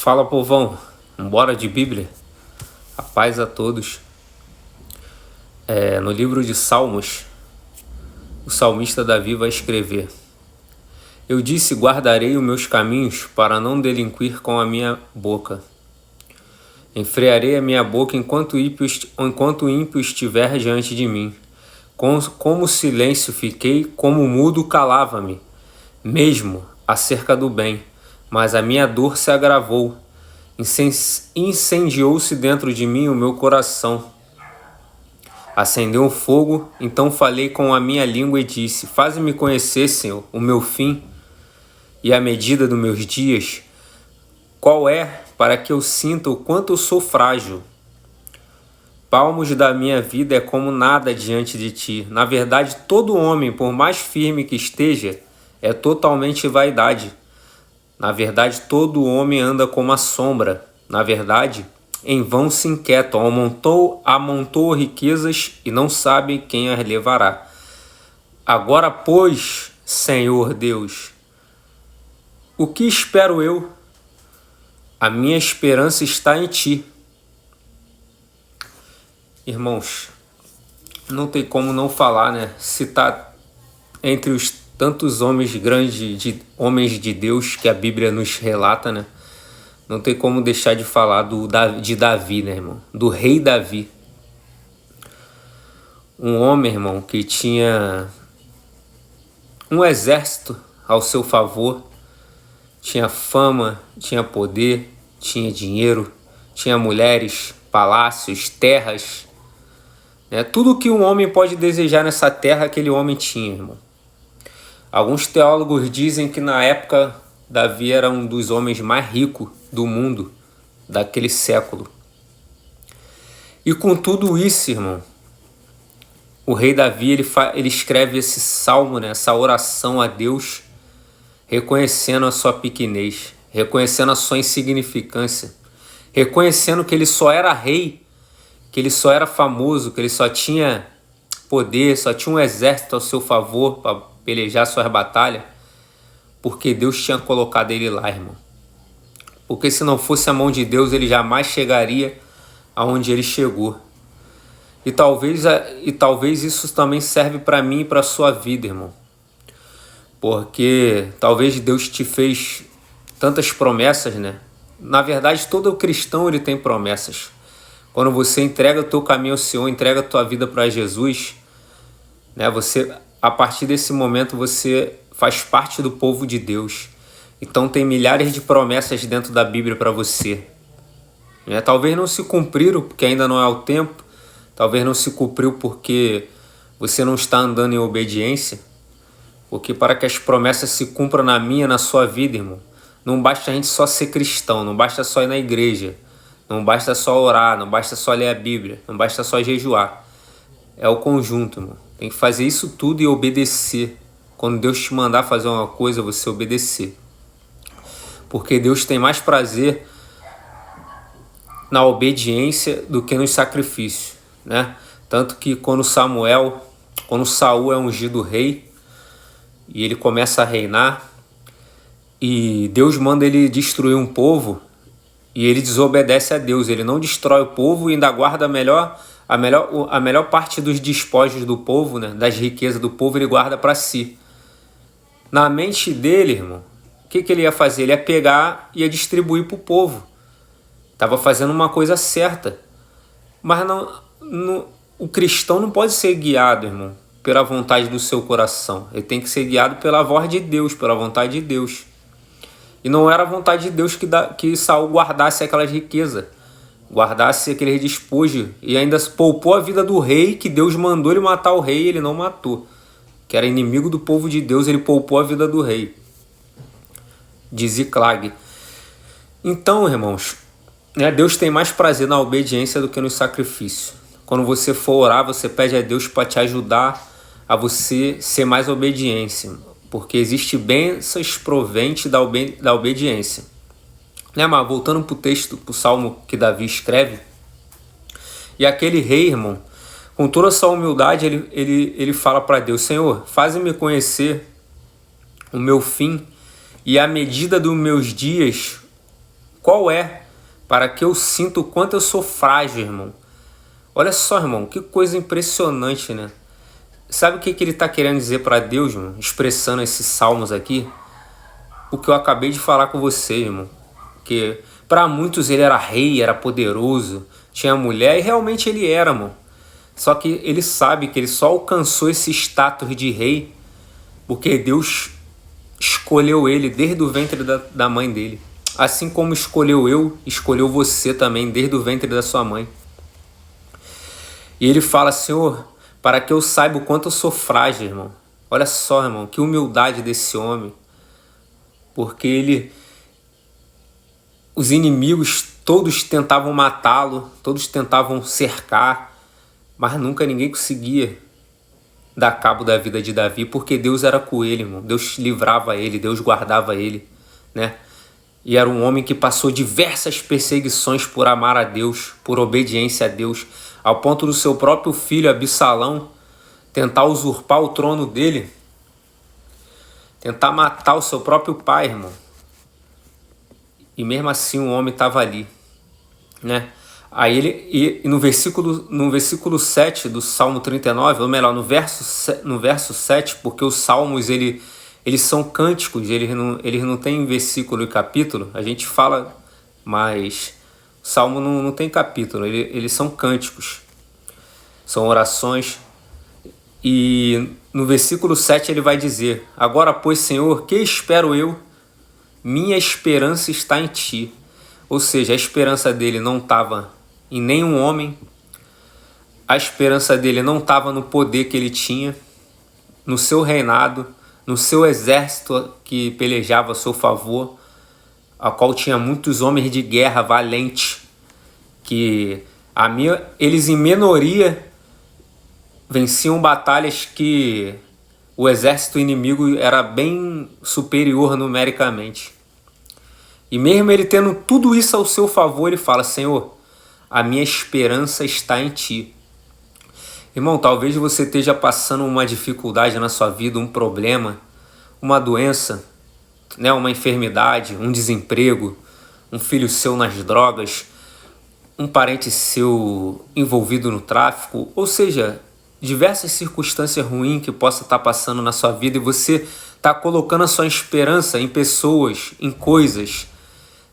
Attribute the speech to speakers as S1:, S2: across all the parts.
S1: Fala, povão, bora de Bíblia, a paz a todos. No livro de Salmos, o salmista Davi vai escrever: Eu disse, guardarei os meus caminhos para não delinquir com a minha boca. Enfrearei a minha boca enquanto o ímpio estiver diante de mim. Como silêncio fiquei, como mudo calava-me, mesmo acerca do bem, mas a minha dor se agravou. Incendiou-se dentro de mim o meu coração. Acendeu um fogo, então falei com a minha língua e disse: Faze-me conhecer, Senhor, o meu fim e a medida dos meus dias. Qual é, para que eu sinta o quanto eu sou frágil? Palmos da minha vida é como nada diante de ti. Na verdade, todo homem, por mais firme que esteja, é totalmente vaidade. Na verdade, todo homem anda como a sombra. Na verdade, em vão se inquietam. Amontou riquezas e não sabe quem as levará. Agora, pois, Senhor Deus, o que espero eu? A minha esperança está em ti. Irmãos, não tem como não falar, né? Citar entre os tantos homens grandes, homens de Deus que a Bíblia nos relata, né? Não tem como deixar de falar de Davi, né, irmão? Do rei Davi. Um homem, irmão, que tinha um exército ao seu favor, tinha fama, tinha poder, tinha dinheiro, tinha mulheres, palácios, terras, né? Tudo que um homem pode desejar nessa terra, aquele homem tinha, irmão. Alguns teólogos dizem que na época Davi era um dos homens mais ricos do mundo daquele século. E com tudo isso, irmão, o rei Davi ele escreve esse salmo, né, essa oração a Deus, reconhecendo a sua pequenez, reconhecendo a sua insignificância, reconhecendo que ele só era rei, que ele só era famoso, que ele só tinha poder, só tinha um exército ao seu favor para pelejar suas batalhas, porque Deus tinha colocado ele lá, irmão. Porque se não fosse a mão de Deus, ele jamais chegaria aonde ele chegou. E talvez isso também serve para mim e para a sua vida, irmão. Porque talvez Deus te fez tantas promessas, né? Na verdade, todo cristão ele tem promessas. Quando você entrega o teu caminho ao Senhor, entrega a tua vida para Jesus, né? A partir desse momento, você faz parte do povo de Deus. Então tem milhares de promessas dentro da Bíblia para você. Né? Talvez não se cumpriram porque ainda não é o tempo. Talvez não se cumpriu porque você não está andando em obediência. Porque para que as promessas se cumpram na minha, na sua vida, irmão, não basta a gente só ser cristão, não basta só ir na igreja, não basta só orar, não basta só ler a Bíblia, não basta só jejuar. É o conjunto, irmão. Tem que fazer isso tudo e obedecer. Quando Deus te mandar fazer uma coisa, você obedecer. Porque Deus tem mais prazer na obediência do que nos sacrifícios, né? Tanto que quando Saul é ungido rei e ele começa a reinar e Deus manda ele destruir um povo e ele desobedece a Deus, ele não destrói o povo e ainda guarda a melhor parte dos despojos do povo, né? Das riquezas do povo, ele guarda para si. Na mente dele, irmão, o que ele ia fazer? Ele ia pegar e ia distribuir para o povo. Estava fazendo uma coisa certa. Mas o cristão não pode ser guiado, irmão, pela vontade do seu coração. Ele tem que ser guiado pela voz de Deus, pela vontade de Deus. E não era a vontade de Deus que Saul guardasse aquelas riquezas, guardasse aquele despojo, e ainda poupou a vida do rei, que Deus mandou ele matar o rei e ele não matou. Que era inimigo do povo de Deus, ele poupou a vida do rei, de Ziclag. Então, irmãos, né, Deus tem mais prazer na obediência do que no sacrifício. Quando você for orar, você pede a Deus para te ajudar a você ser mais obediência, porque existe bênçãos provenientes da obediência. Né, mas voltando para o texto, para o salmo que Davi escreve, e aquele rei, irmão, com toda a sua humildade, ele fala para Deus: Senhor, faze-me conhecer o meu fim e a medida dos meus dias. qual é, para que eu sinta o quanto eu sou frágil, irmão. Olha só, irmão, que coisa impressionante, né? Sabe o que ele está querendo dizer para Deus, irmão? Expressando esses salmos aqui? O que eu acabei de falar com você, irmão. Que para muitos ele era rei, era poderoso, tinha mulher, e realmente ele era, irmão. Só que ele sabe que ele só alcançou esse status de rei porque Deus escolheu ele desde o ventre da mãe dele. Assim como escolheu você também desde o ventre da sua mãe. E ele fala, Senhor, para que eu saiba o quanto eu sou frágil, irmão. Olha só, irmão, que humildade desse homem. Porque os inimigos todos tentavam matá-lo, todos tentavam cercar, mas nunca ninguém conseguia dar cabo da vida de Davi, porque Deus era com ele, irmão. Deus livrava ele, Deus guardava ele, né? E era um homem que passou diversas perseguições por amar a Deus, por obediência a Deus, ao ponto do seu próprio filho Absalão tentar usurpar o trono dele, tentar matar o seu próprio pai, irmão. E mesmo assim o homem estava ali, né? Aí e no versículo 7 do Salmo 39, ou melhor, no verso 7, porque os salmos eles são cânticos, eles não têm versículo e capítulo, a gente fala, mas o salmo não tem capítulo, eles são cânticos, são orações. E no versículo 7 ele vai dizer, agora pois Senhor, que espero eu? Minha esperança está em ti. Ou seja, a esperança dele não estava em nenhum homem, a esperança dele não estava no poder que ele tinha, no seu reinado, no seu exército que pelejava a seu favor, a qual tinha muitos homens de guerra valentes, que eles em minoria venciam batalhas que o exército inimigo era bem superior numericamente. E mesmo ele tendo tudo isso ao seu favor, ele fala, Senhor, a minha esperança está em ti. Irmão, talvez você esteja passando uma dificuldade na sua vida, um problema, uma doença, né, uma enfermidade, um desemprego, um filho seu nas drogas, um parente seu envolvido no tráfico, ou seja, diversas circunstâncias ruins que possa estar passando na sua vida e você está colocando a sua esperança em pessoas, em coisas,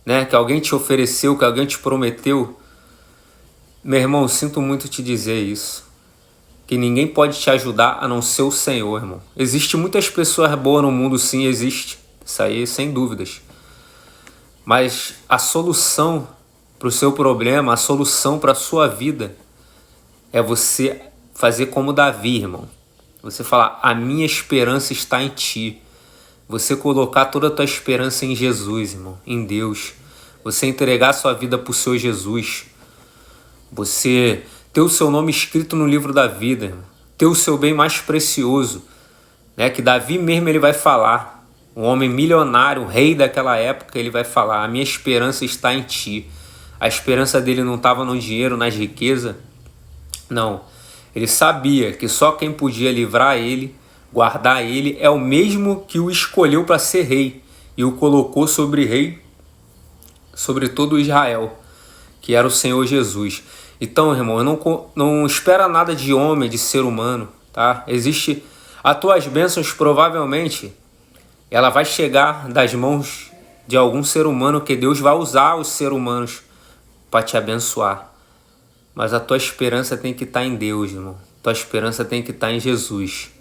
S1: né, que alguém te ofereceu, que alguém te prometeu. Meu irmão, sinto muito te dizer isso, que ninguém pode te ajudar a não ser o Senhor, irmão. Existem muitas pessoas boas no mundo, sim, existe, isso aí sem dúvidas. Mas a solução para o seu problema, a solução para a sua vida é você fazer como Davi, irmão. Você falar, a minha esperança está em ti. Você colocar toda a tua esperança em Jesus, irmão, em Deus. Você entregar a sua vida para o seu Jesus. Você ter o seu nome escrito no livro da vida, irmão. Ter o seu bem mais precioso, né? Que Davi mesmo ele vai falar. Um homem milionário, o rei daquela época, ele vai falar, a minha esperança está em ti. A esperança dele não estava no dinheiro, nas riquezas. Não. Ele sabia que só quem podia livrar ele, guardar ele, é o mesmo que o escolheu para ser rei e o colocou sobre rei, sobre todo Israel, que era o Senhor Jesus. Então, irmão, não espera nada de homem, de ser humano, tá? Existe as tuas bênçãos, provavelmente, ela vai chegar das mãos de algum ser humano, que Deus vai usar os seres humanos para te abençoar. Mas a tua esperança tem que estar em Deus, irmão. Tua esperança tem que estar em Jesus.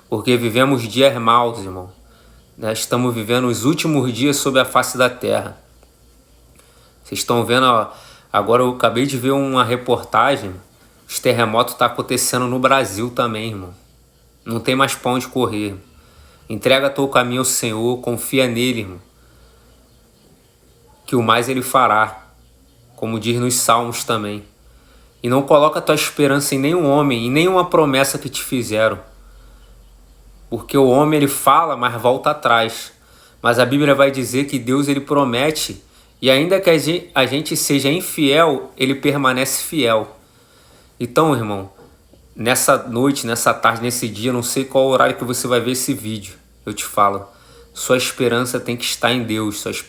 S1: Porque vivemos dias maus, irmão. Estamos vivendo os últimos dias sobre a face da terra. Vocês estão vendo, ó, agora eu acabei de ver uma reportagem. Os terremotos estão acontecendo no Brasil também, irmão. Não tem mais pra onde correr. Entrega teu caminho ao Senhor, confia nele, irmão. Que o mais ele fará. Como diz nos Salmos também. E não coloca tua esperança em nenhum homem, em nenhuma promessa que te fizeram. Porque o homem ele fala, mas volta atrás. Mas a Bíblia vai dizer que Deus ele promete, e ainda que a gente seja infiel, ele permanece fiel. Então, irmão, nessa noite, nessa tarde, nesse dia, não sei qual horário que você vai ver esse vídeo, eu te falo, sua esperança tem que estar em Deus,